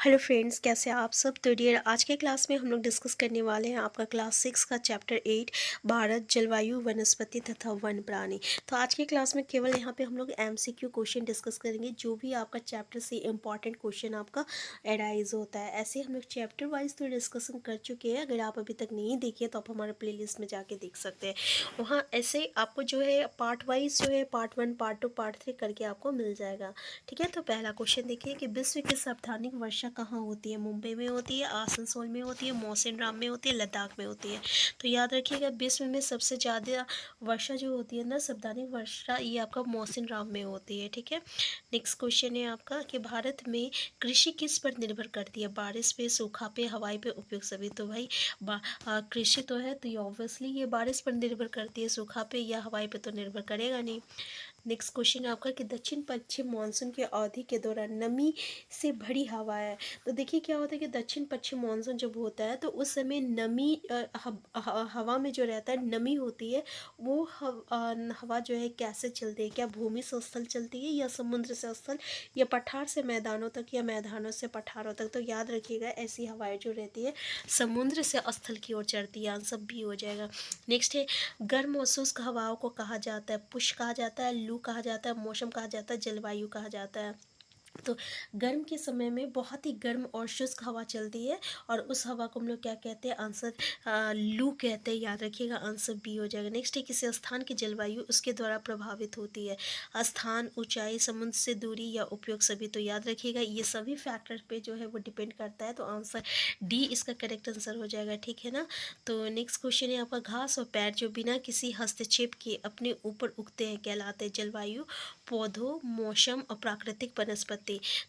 Hello friends, कैसे हैं आप सब। तो डियर, आज के क्लास में हम लोग डिस्कस करने वाले हैं आपका क्लास 6 का चैप्टर 8 भारत, जलवायु, वनस्पति तथा वन प्राणी। तो आज के क्लास में केवल यहाँ पे हम लोग एमसीक्यू क्वेश्चन डिस्कस करेंगे, जो भी आपका चैप्टर से इंपॉर्टेंट क्वेश्चन आपका एराइज होता है। ऐसे हम लोग चैप्टर वाइज तो डिस्कशन कर चुके हैं। अगर आप अभी तक नहीं देखे तो आप हमारे प्ले में जाके देख सकते हैं। वहाँ ऐसे आपको जो है पार्ट वाइज जो है पार्ट 1, पार्ट 2, पार्ट 3 करके आपको मिल जाएगा। ठीक है, तो पहला क्वेश्चन देखिए कि विश्व की साप्ताहिक वर्षा कहाँ होती है। मुंबई में होती है, आसनसोल में होती है, मौसिनराम में होती है, लद्दाख में होती है। तो याद रखिएगा, विश्व में सबसे ज़्यादा वर्षा जो होती है ना, साप्ताहिक वर्षा, ये आपका मौसिनराम में होती है। ठीक है, नेक्स्ट क्वेश्चन है आपका कि भारत में कृषि किस पर निर्भर करती है। बारिश पे, सूखा पे, हवाई पे, उपयोग सभी। तो भाई कृषि तो है, तो ये ऑब्वियसली ये बारिश पर निर्भर करती है। सूखा पे या हवाई पे तो निर्भर करेगा नहीं। नेक्स्ट क्वेश्चन है आपका कि दक्षिण पश्चिम मानसून की अवधि के दौरान नमी से भरी हवा है। तो देखिए क्या होता है कि दक्षिण पश्चिम मानसून जब होता है तो उस समय नमी हवा में जो रहता है नमी होती है, वो हवा जो है कैसे चलती है, क्या भूमि से स्थल चलती है या समुद्र से स्थल या पठार से मैदानों तक या मैदानों से पठारों तक। तो याद रखिएगा, ऐसी हवाएं जो रहती है समुद्र से स्थल की ओर चढ़ती है। आंसर भी हो जाएगा। नेक्स्ट है, गर्म और शुष्क हवाओं को कहा जाता है पुष्प कहा जाता है, लू कहा जाता है, मौसम कहा जाता है, जलवायु कहा जाता है। तो गर्म के समय में बहुत ही गर्म और शुष्क हवा चलती है और उस हवा को हम लोग क्या कहते हैं, आंसर लू कहते हैं। याद रखिएगा, आंसर बी हो जाएगा। नेक्स्ट है, किसी स्थान की जलवायु उसके द्वारा प्रभावित होती है। स्थान, ऊंचाई, समुद्र से दूरी या उपयोग सभी। तो याद रखिएगा, ये सभी फैक्टर पे जो है वो डिपेंड करता है। तो आंसर डी इसका करेक्ट आंसर हो जाएगा। ठीक है ना। तो नेक्स्ट क्वेश्चन है आपका, घास और पैर जो बिना किसी हस्तक्षेप के अपने ऊपर उगते हैं कहलाते हैं। जलवायु, पौधों, मौसम और प्राकृतिक वनस्पति।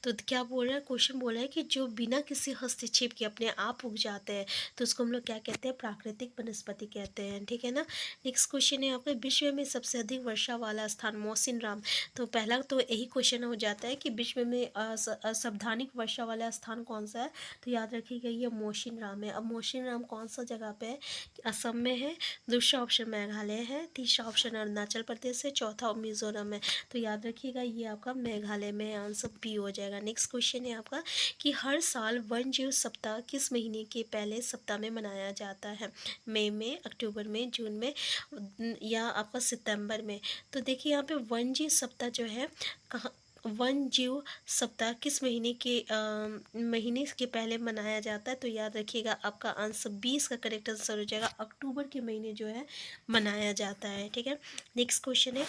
तो क्या बोल रहा है, क्वेश्चन बोला है कि जो बिना किसी हस्तक्षेप के अपने आप उग जाते हैं, तो उसको हम लोग क्या कहते हैं, प्राकृतिक वनस्पति कहते हैं। ठीक है ना। नेक्स्ट क्वेश्चन है आपका, विश्व में सबसे अधिक वर्षा वाला स्थान मौसिनराम। तो पहला तो यही क्वेश्चन हो जाता है कि विश्व में साप्ताहिक वर्षा वाला स्थान कौन सा है। तो याद रखिएगा, ये मौसिनराम है। अब मौसिनराम कौन सा जगह पे है, असम में है। दूसरा ऑप्शन मेघालय है। तीसरा ऑप्शन अरुणाचल प्रदेश है। चौथा मिजोरम है। तो याद रखिएगा, ये आपका मेघालय में आंसर बी हो जाएगा। नेक्स्ट क्वेश्चन है आपका कि हर साल वन जीव सप्ताह किस महीने के पहले सप्ताह में मनाया जाता है। मई में, अक्टूबर में, जून में या आपका सितंबर में। तो देखिए यहाँ पे वन जीव सप्ताह जो है कहाँ, वन जीव सप्ताह किस महीने के पहले मनाया जाता है। तो याद रखिएगा, आपका आंसर 20 का करेक्ट आंसर हो जाएगा। अक्टूबर के महीने जो है मनाया जाता है। ठीक है। नेक्स्ट क्वेश्चन है,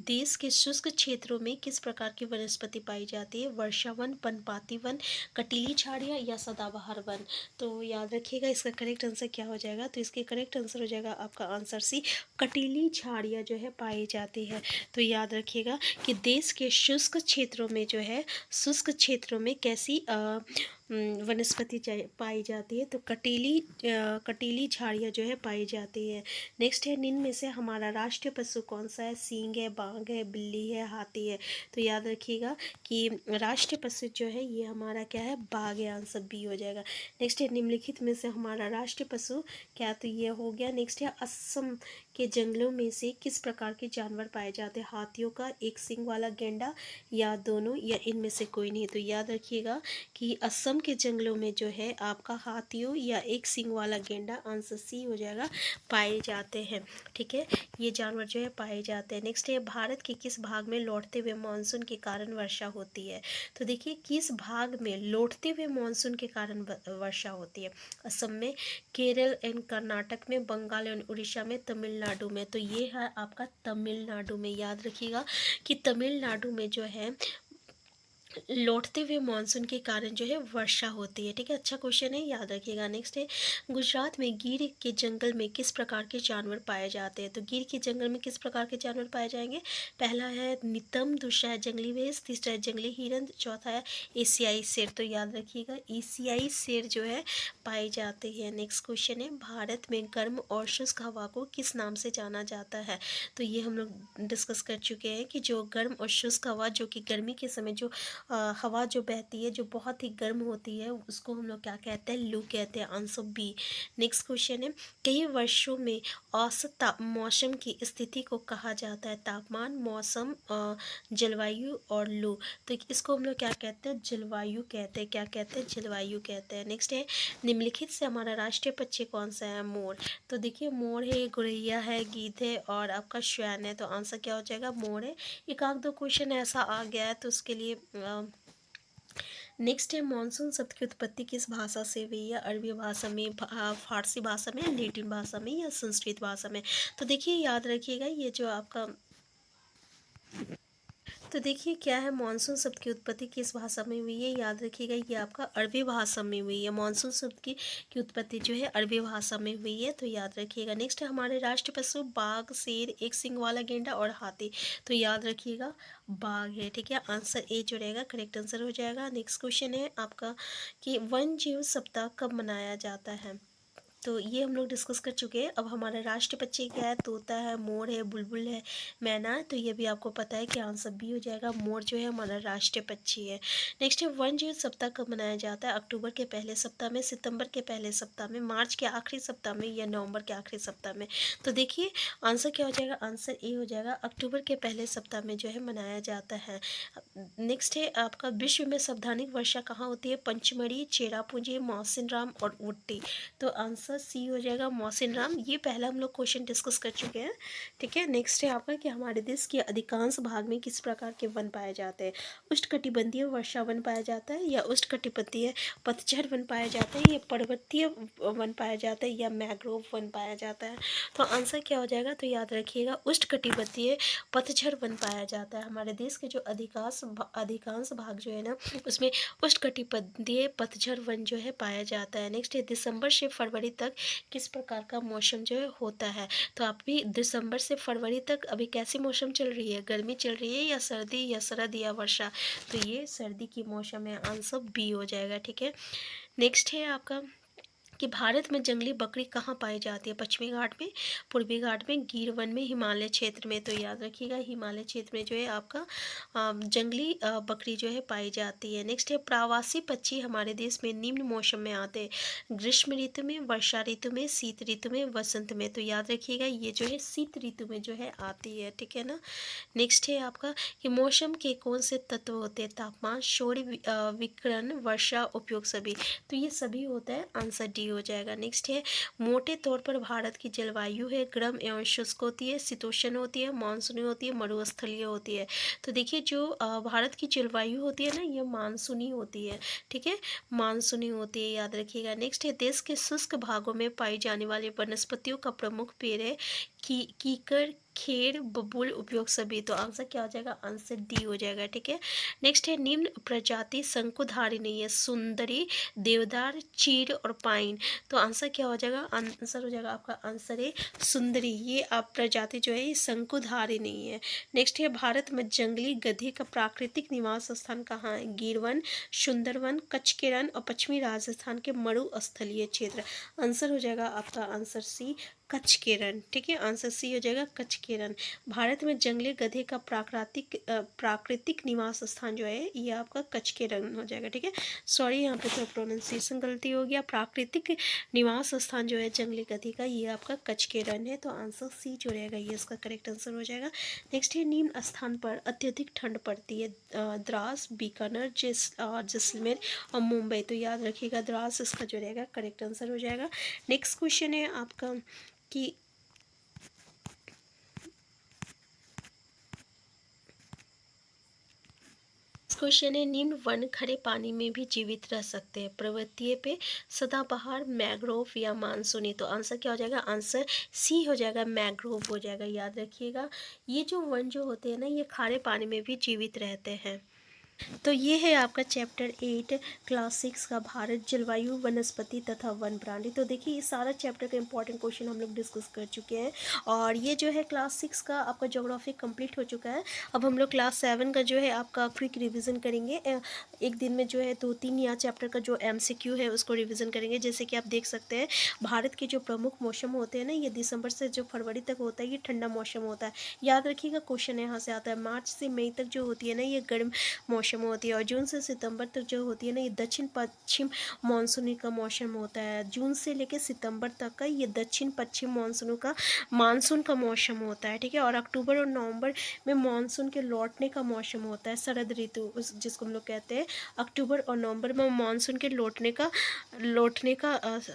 देश के शुष्क क्षेत्रों में किस प्रकार की वनस्पति पाई जाती है। वर्षा वन, पर्णपाती वन, कटीली झाड़ियाँ या सदाबहार वन। तो याद रखिएगा, इसका करेक्ट आंसर क्या हो जाएगा। तो इसके करेक्ट आंसर हो जाएगा आपका आंसर सी, कटीली झाड़ियाँ जो है पाई जाती है। तो याद रखिएगा कि देश के शुष्क क्षेत्रों में जो है, शुष्क क्षेत्रों में कैसी वनस्पति पाई जाती है। तो कटीली झाड़ियाँ जो है पाई जाती है। नेक्स्ट है, निम्न में से हमारा राष्ट्रीय पशु कौन सा है। सींग है, बाघ है, बिल्ली है, हाथी है। तो याद रखिएगा कि राष्ट्रीय पशु जो है ये हमारा क्या है, बाघ है। आंसर बी हो जाएगा। नेक्स्ट है, निम्नलिखित में से हमारा राष्ट्रीय पशु क्या। तो ये हो गया। नेक्स्ट है, असम के जंगलों में से किस प्रकार के जानवर पाए जाते हैं। हाथियों का, एक सींग वाला गेंडा या दोनों या इनमें से कोई नहीं। तो याद रखिएगा कि असम के जंगलों में जो है आपका हाथियों या एक सींग वाला गेंडा, आंसर सी हो जाएगा, पाए जाते हैं। ठीक है, ये जानवर जो है पाए जाते हैं। नेक्स्ट है, भारत के किस भाग में लौटते हुए मानसून के कारण वर्षा होती है। तो देखिए, किस भाग में लौटते हुए मानसून के कारण वर्षा होती है। असम में, केरल एंड कर्नाटक में, बंगाल एंड उड़ीसा में, तमिलनाडु में। तो ये है आपका तमिलनाडु में। याद रखिएगा कि तमिलनाडु में जो है लौटते हुए मानसून के कारण जो है वर्षा होती है। ठीक है, अच्छा क्वेश्चन है, याद रखिएगा। नेक्स्ट है, गुजरात में गिर के जंगल में किस प्रकार के जानवर पाए जाते हैं। तो गिर के जंगल में किस प्रकार के जानवर पाए जाएंगे। पहला है नीतम, दूसरा है जंगली भैंस, तीसरा है जंगली हिरन, चौथा है एशियाई शेर। तो याद रखिएगा, एशियाई शेर जो है पाए जाते हैं। नेक्स्ट क्वेश्चन है, भारत में गर्म और शुष्क हवा को किस नाम से जाना जाता है। तो ये हम लोग डिस्कस कर चुके हैं कि जो गर्म और शुष्क हवा जो कि गर्मी के समय जो हवा जो बहती है जो बहुत ही गर्म होती है उसको हम लोग क्या कहते हैं, लू कहते हैं। Answer B. नेक्स्ट क्वेश्चन है, कई वर्षों में औसत मौसम की स्थिति को कहा जाता है तापमान, मौसम, जलवायु और लू। तो इसको हम लोग क्या कहते हैं, जलवायु कहते हैं। क्या कहते हैं, जलवायु कहते हैं। नेक्स्ट है, निम्नलिखित से हमारा राष्ट्रीय पक्षी कौन सा है, मोर। तो देखिए मोर है, गौरैया है, गीत है और आपका श्वैन है। तो आंसर क्या हो जाएगा, मोर है। एक आध दो क्वेश्चन ऐसा आ गया है तो उसके लिए नेक्स्ट है, मानसून शब्द की उत्पत्ति किस भाषा से हुई है, अरबी भाषा में, फारसी भाषा में, लैटिन भाषा में या संस्कृत भाषा में। तो देखिए याद रखिएगा ये जो आपका, तो देखिए क्या है, मानसून शब्द की उत्पत्ति किस भाषा में हुई है, याद रखिएगा ये आपका अरबी भाषा में हुई है। मानसून शब्द की उत्पत्ति जो है अरबी भाषा में हुई है, तो याद रखिएगा। नेक्स्ट है, हमारे राष्ट्र पशु बाघ, शेर, एक सींग वाला गेंडा और हाथी। तो याद रखिएगा बाघ है, ठीक है। आंसर ए जो रहेगा करेक्ट आंसर हो जाएगा। नेक्स्ट क्वेश्चन है आपका कि वन जीव सप्ताह कब मनाया जाता है। तो ये हम लोग डिस्कस कर चुके हैं। अब हमारा राष्ट्र पक्षी क्या है, तोता है, मोर है, बुलबुल है, मैना है। तो ये भी आपको पता है कि आंसर बी हो जाएगा, मोर जो है हमारा राष्ट्रीय पक्षी है। नेक्स्ट है, वन जीव सप्ताह कब मनाया जाता है, अक्टूबर के पहले सप्ताह में, सितंबर के पहले सप्ताह में, मार्च के आखिरी सप्ताह में या नवंबर के आखिरी सप्ताह में। तो देखिए आंसर क्या हो जाएगा, आंसर ए हो जाएगा, अक्टूबर के पहले सप्ताह में जो है मनाया जाता है। नेक्स्ट है आपका, विश्व में साप्ताहिक वर्षा कहाँ होती है, पंचमढ़ी, चेरापूंजी, मौसिनराम और ऊटी। तो आंसर सी हो जाएगा, मौसिनराम। ये पहला हम लोग क्वेश्चन डिस्कस कर चुके हैं, ठीक है। नेक्स्ट है आपका कि हमारे देश के अधिकांश भाग में किस प्रकार के वन पाए जाते हैं, उष्णकटिबंधीय वर्षा वन पाया जाता है या उष्णकटिबंधीय पतझड़ वन पाया जाता है या पर्वतीय वन पाया जाता है या मैंग्रोव वन पाया जाता है। तो आंसर क्या हो जाएगा, तो याद रखिएगा उष्णकटिबंधीय पतझड़ वन पाया जाता है। हमारे देश के जो अधिकांश भाग जो है ना उसमें उष्णकटिबंधीय पतझड़ वन जो है पाया जाता है। नेक्स्ट है, दिसंबर से फरवरी तक किस प्रकार का मौसम जो है होता है। तो आप भी दिसंबर से फरवरी तक अभी कैसी मौसम चल रही है, गर्मी चल रही है या सर्दी या शरद या वर्षा। तो ये सर्दी की मौसम है, आंसर बी हो जाएगा, ठीक है। नेक्स्ट है आपका कि भारत में जंगली बकरी कहाँ पाई जाती है, पश्चिमी घाट में, पूर्वी घाट में, गिर वन में, हिमालय क्षेत्र में। तो याद रखिएगा हिमालय क्षेत्र में जो है आपका जंगली बकरी जो है पाई जाती है। नेक्स्ट है, प्रवासी पक्षी हमारे देश में निम्न मौसम में आते हैं, ग्रीष्म ऋतु में, वर्षा ऋतु में, शीत ऋतु में, वसंत में। तो याद रखिएगा ये जो है शीत ऋतु में जो है आती है, ठीक है ना। नेक्स्ट है आपका कि मौसम के कौन से तत्व होते हैं, तापमान, शोर, विकिरण, वर्षा, उपयोग, सभी। तो ये सभी होता है, आंसर डी हो जाएगा। नेक्स्ट है, मोटे तौर पर भारत की जलवायु है गर्म एवं शुष्क होती है, शीतोष्ण होती है, मानसूनी होती है, मरुस्थलीय होती है। तो देखिए जो भारत की जलवायु होती है ना ये मानसूनी होती है, ठीक है, मानसूनी होती है, याद रखिएगा। नेक्स्ट है, देश के शुष्क भागों में पाई जाने वाली वनस्पतियों का प्रमुख पेड़ है कीकर, खेर, बबूल, उपयोग, सभी। तो आंसर क्या हो जाएगा, आंसर डी हो जाएगा, ठीक है। नेक्स्ट है, निम्न प्रजाति शंकुधारी नहीं है, सुंदरी, देवदार, चीड़ और पाइन। तो आंसर क्या हो जाएगा, आंसर हो जाएगा आपका आंसर है सुंदरी। ये आप प्रजाति जो है ये शंकुधारी नहीं है। नेक्स्ट है, भारत में जंगली गधे का प्राकृतिक निवास स्थान कहाँ है, गिरवन, सुंदरवन, कच्छ के रण और पश्चिमी राजस्थान के मरुस्थलीय क्षेत्र। आंसर हो जाएगा आपका आंसर सी, कच्छ के रण, ठीक है। आंसर सी हो जाएगा कच्छ के रण। भारत में जंगली गधे का प्राकृतिक निवास स्थान जो है ये आपका कच्छ के रण हो जाएगा, ठीक है। सॉरी यहाँ पे तो प्रोनाउंसिएशन गलती हो गया, प्राकृतिक निवास स्थान जो है जंगली गधे का ये आपका कच्छ के रण है। तो आंसर सी जो रहेगा ये इसका करेक्ट आंसर हो जाएगा। नेक्स्ट है, निम्न स्थान पर अत्यधिक ठंड पड़ती है, द्रास, बीकानेर, जैसलमेर और मुंबई। तो याद रखिएगा द्रास इसका जो रहेगा करेक्ट आंसर हो जाएगा। नेक्स्ट क्वेश्चन है आपका कि क्वेश्चन है, निम्न वन खड़े पानी में भी जीवित रह सकते हैं, पर्वतीय पे, सदाबहार, मैंग्रोव या मानसूनी। तो आंसर क्या हो जाएगा, आंसर सी हो जाएगा, मैंग्रोव हो जाएगा। याद रखिएगा ये जो वन जो होते हैं ना ये खारे पानी में भी जीवित रहते हैं। तो ये है आपका चैप्टर 8 क्लास 6 का भारत, जलवायु, वनस्पति तथा वन प्राणी। तो देखिए इस सारा चैप्टर का इंपॉर्टेंट क्वेश्चन हम लोग डिस्कस कर चुके हैं और ये जो है क्लास 6 का आपका ज्योग्राफी कंप्लीट हो चुका है। अब हम लोग क्लास 7 का जो है आपका क्विक रिवीजन करेंगे। एक दिन में जो है 2-3 या चैप्टर का जो MCQ है उसको रिवीजन करेंगे। जैसे कि आप देख सकते हैं भारत के जो प्रमुख मौसम होते हैं ना ये दिसंबर से जो फरवरी तक होता है ये ठंडा मौसम होता है। याद रखिएगा क्वेश्चन यहाँ से आता है, मार्च से मई तक जो होती है ना ये गर्म मौसम मौसम होती है, और जून से सितंबर तक जो होती है ना, ये दक्षिण पश्चिम मानसूनी का मौसम होता है। जून से लेकर सितंबर तक का ये दक्षिण पश्चिम मानसून का मौसम होता है, ठीक है। और अक्टूबर और नवंबर में मानसून के लौटने का मौसम होता है, शरद ऋतु जिसको हम लोग कहते हैं। अक्टूबर और नवंबर में मानसून के लौटने का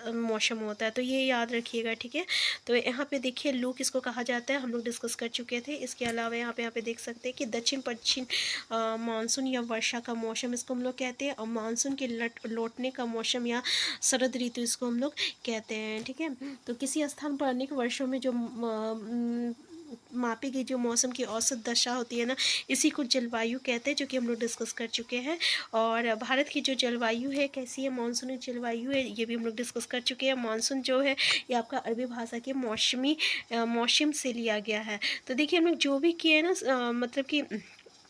मौसम होता है, तो ये याद रखिएगा, ठीक है। तो यहाँ पे देखिए लू किसको कहा जाता है, हम लोग डिस्कस कर चुके थे। इसके अलावा यहाँ पे देख सकते हैं कि दक्षिण पश्चिम मानसून या वर्षा का मौसम इसको हम लोग कहते हैं, और मानसून के लौटने का मौसम या शरद ऋतु इसको हम लोग कहते हैं, ठीक है। तो किसी स्थान पर अनेक वर्षों में जो मापी गई जो मौसम की औसत दशा होती है ना, इसी को जलवायु कहते हैं, जो कि हम लोग डिस्कस कर चुके हैं। और भारत की जो जलवायु है कैसी है, मानसूनी जलवायु है, ये भी हम लोग डिस्कस कर चुके हैं। मानसून जो है ये आपका अरबी भाषा के मौसम से लिया गया है। तो देखिए हम लोग जो भी किए हैं ना, मतलब कि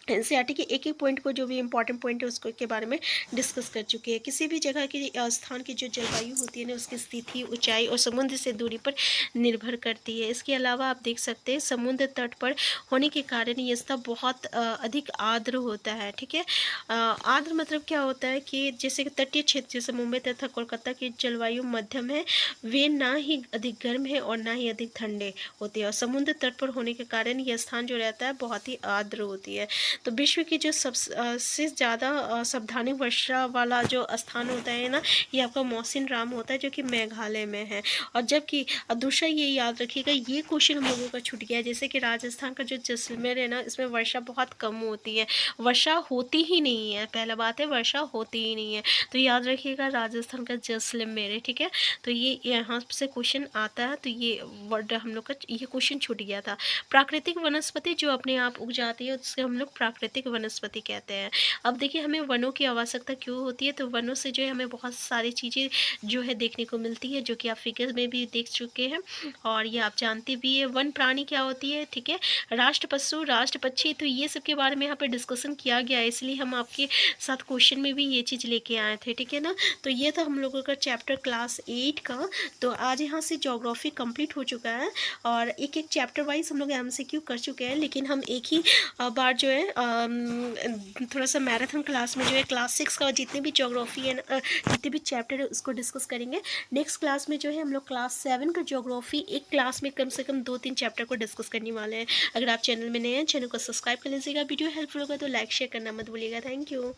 एनसीईआरटी के एक एक पॉइंट को, जो भी इंपॉर्टेंट पॉइंट है उसको के बारे में डिस्कस कर चुके हैं। किसी भी जगह की स्थान की जो जलवायु होती है ना, उसकी स्थिति, ऊंचाई और समुद्र से दूरी पर निर्भर करती है। इसके अलावा आप देख सकते हैं समुद्र तट पर होने के कारण ये स्थल बहुत अधिक आर्द्र होता है, ठीक है। आर्द्र मतलब क्या होता है कि जैसे कि तटीय क्षेत्र जैसे मुंबई तथा कोलकाता की जलवायु मध्यम है, वे ना ही अधिक गर्म है और ना ही अधिक ठंडे होते हैं, और समुद्र तट पर होने के कारण यह स्थान जो रहता है बहुत ही आर्द्र होती है। तो विश्व की जो सबसे ज़्यादा सावधानी वर्षा वाला जो स्थान होता है ना, ये आपका मौसिन राम होता है, जो कि मेघालय में है। और जबकि दूसरा ये याद रखिएगा, ये क्वेश्चन हम लोगों का छूट गया है, जैसे कि राजस्थान का जो जैसलमेर है ना, इसमें वर्षा बहुत कम होती है, वर्षा होती ही नहीं है। पहला बात है, वर्षा होती ही नहीं है, तो याद रखिएगा राजस्थान का जैसलमेर है, ठीक है। तो ये यहाँ से क्वेश्चन आता है, तो ये वर्ड हम लोग का ये क्वेश्चन छूट गया था। प्राकृतिक वनस्पति जो अपने आप उग जाती है उससे हम लोग प्राकृतिक वनस्पति कहते हैं। अब देखिए हमें वनों की आवश्यकता क्यों होती है, तो वनों से जो है हमें बहुत सारी चीज़ें जो है देखने को मिलती है, जो कि आप फिगर में भी देख चुके हैं और ये आप जानते भी है। वन प्राणी क्या होती है, ठीक है, राष्ट्र पशु, राष्ट्र पक्षी, तो ये सब के बारे में यहाँ पे डिस्कशन किया गया है, इसलिए हम आपके साथ क्वेश्चन में भी ये चीज़ लेके आए थे, ठीक है ना। तो ये था हम लोगों का चैप्टर क्लास 8 का। तो आज यहाँ से ज्योग्राफी कंप्लीट हो चुका है, और एक एक चैप्टर वाइज हम लोग एमसीक्यू कर चुके हैं, लेकिन हम एक ही बार जो है थोड़ा सा मैराथन क्लास में जो है क्लास 6 का जितने भी ज्योग्राफी है जितने भी चैप्टर है उसको डिस्कस करेंगे। नेक्स्ट क्लास में जो है हम लोग क्लास 7 का ज्योग्राफी एक क्लास में कम से कम 2-3 चैप्टर को डिस्कस करने वाले हैं। अगर आप चैनल में नए हैं, चैनल को सब्सक्राइब कर लीजिएगा। वीडियो हेल्पफुल होगा तो लाइक शेयर करना मत भूलिएगा। Thank you.